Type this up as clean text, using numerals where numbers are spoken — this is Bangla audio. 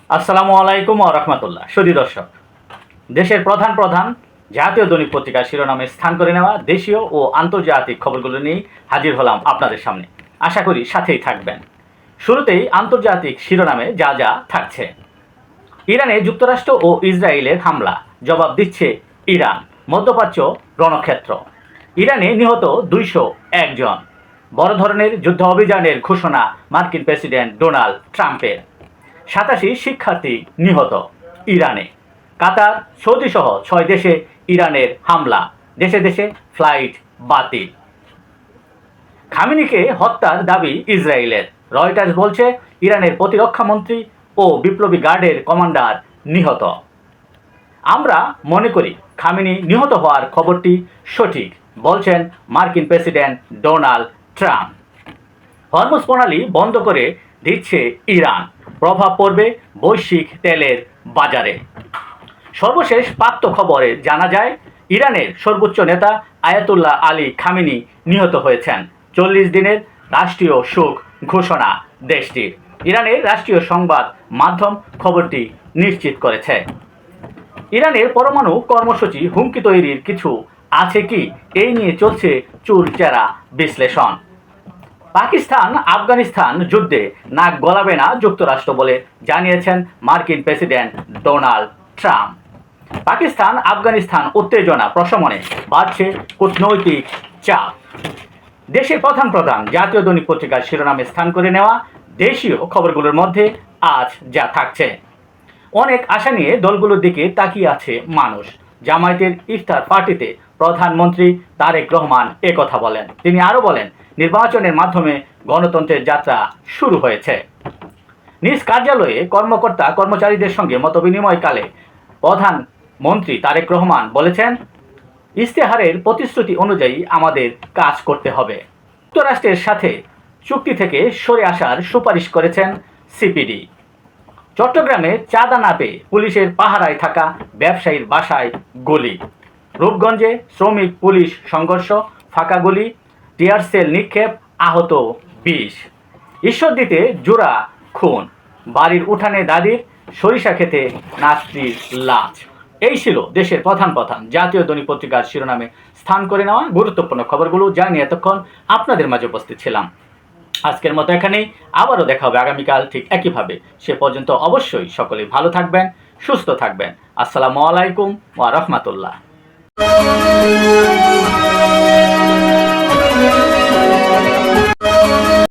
আসসালামু আলাইকুম ওয়া রাহমাতুল্লাহ। সুধী দর্শক, দেশের প্রধান প্রধান জাতীয় দৈনিক পত্রিকার শিরোনামে স্থান করে নেওয়া দেশীয় ও আন্তর্জাতিক খবরগুলো নিয়ে হাজির হলাম আপনাদের সামনে। আশা করি সাথেই থাকবেন। শুরুতেই আন্তর্জাতিক শিরোনামে যা যা থাকছে। ইরানে যুক্তরাষ্ট্র ও ইসরায়েলের হামলা, জবাব দিচ্ছে ইরান। মধ্যপ্রাচ্য রণক্ষেত্র, ইরানে নিহত 201 জন। বড় ধরনের যুদ্ধ অভিযানের ঘোষণা মার্কিন প্রেসিডেন্ট ডোনাল্ড ট্রাম্পের। 87 শিক্ষার্থী নিহত ইরানে। কাতার, সৌদি সহ 6 দেশে ইরানের হামলা, দেশে দেশে ফ্লাইট বাতিল। খামেনিকে হত্যার দাবি ইসরায়েলের। রয়টার্স বলছে ইরানের প্রতিরক্ষামন্ত্রী ও বিপ্লবী গার্ডের কমান্ডার নিহত। আমরা মনে করি খামেনি নিহত হওয়ার খবরটি সঠিক, বলছেন মার্কিন প্রেসিডেন্ট ডোনাল্ড ট্রাম্প। হরমুজ প্রণালী বন্ধ করে দিচ্ছে ইরান, প্রভাব পড়বে বৈশ্বিক তেলের বাজারে। সর্বশেষ প্রাপ্ত খবরে জানা যায় ইরানের সর্বোচ্চ নেতা আয়াতুল্লাহ আলী খামেনি নিহত হয়েছেন। 40 দিনের রাষ্ট্রীয় শোক ঘোষণা দেশটির। ইরানের রাষ্ট্রীয় সংবাদ মাধ্যম খবরটি নিশ্চিত করেছে। ইরানের পরমাণু কর্মসূচি হুমকি তৈরির কিছু আছে কি, এই নিয়ে চলছে চুলচেরা বিশ্লেষণ। পাকিস্তান আফগানিস্তান যুদ্ধে নাক গলাবে না যুক্তরাষ্ট্র বলে জানিয়েছেন মার্কিন president Donald Trump. Pakistan Afghanistan উত্তেজনা প্রশমনে বাড়ছে কূটনৈতিক চাপ। দেশের প্রধান প্রধান জাতীয় দৈনিক পত্রিকার শিরোনামে স্থান করে নেওয়া দেশীয় খবরগুলোর মধ্যে আজ যা থাকছে। অনেক আশা নিয়ে দলগুলোর দিকে তাকিয়ে আছে মানুষ। জামায়াতের ইফতার পার্টিতে প্রধানমন্ত্রী তারেক রহমান একথা বলেন। তিনি আরও বলেন, নির্বাচনের মাধ্যমে গণতন্ত্রের যাত্রা শুরু হয়েছে। নিজ কার্যালয়ে কর্মকর্তা কর্মচারীদের সঙ্গে মতবিনিময়কালে প্রধানমন্ত্রী তারেক রহমান বলেছেন, ইশতেহারের প্রতিশ্রুতি অনুযায়ী আমাদের কাজ করতে হবে। যুক্তরাষ্ট্রের সাথে চুক্তি থেকে সরে আসার সুপারিশ করেছেন সিপিডি। চট্টগ্রামে চাঁদা না পেয়ে পুলিশের পাহারায় থাকা ব্যবসায়ীর বাসায় গুলি। রূপগঞ্জে শ্রমিক পুলিশ সংঘর্ষ, ফাঁকা গুলি, টিয়ার সেল নিক্ষেপ, আহত 20। ঈশ্বরদীতে জোড়া খুন, বাড়ির উঠানে দাদির, সরিষা খেতে নাস্তির লাশ। এই ছিল দেশের প্রধান প্রধান জাতীয় দৈনিক পত্রিকার শিরোনামে স্থান করে নেওয়া গুরুত্বপূর্ণ খবরগুলো, যা নিয়ে এতক্ষণ আপনাদের মাঝে উপস্থিত ছিলাম। আজকের মতো এখানেই, আবারও দেখা হবে আগামীকাল ঠিক একইভাবে। সে পর্যন্ত অবশ্যই সকলেই ভালো থাকবেন, সুস্থ থাকবেন। আসসালামু আলাইকুম ওয়া রাহমাতুল্লাহ।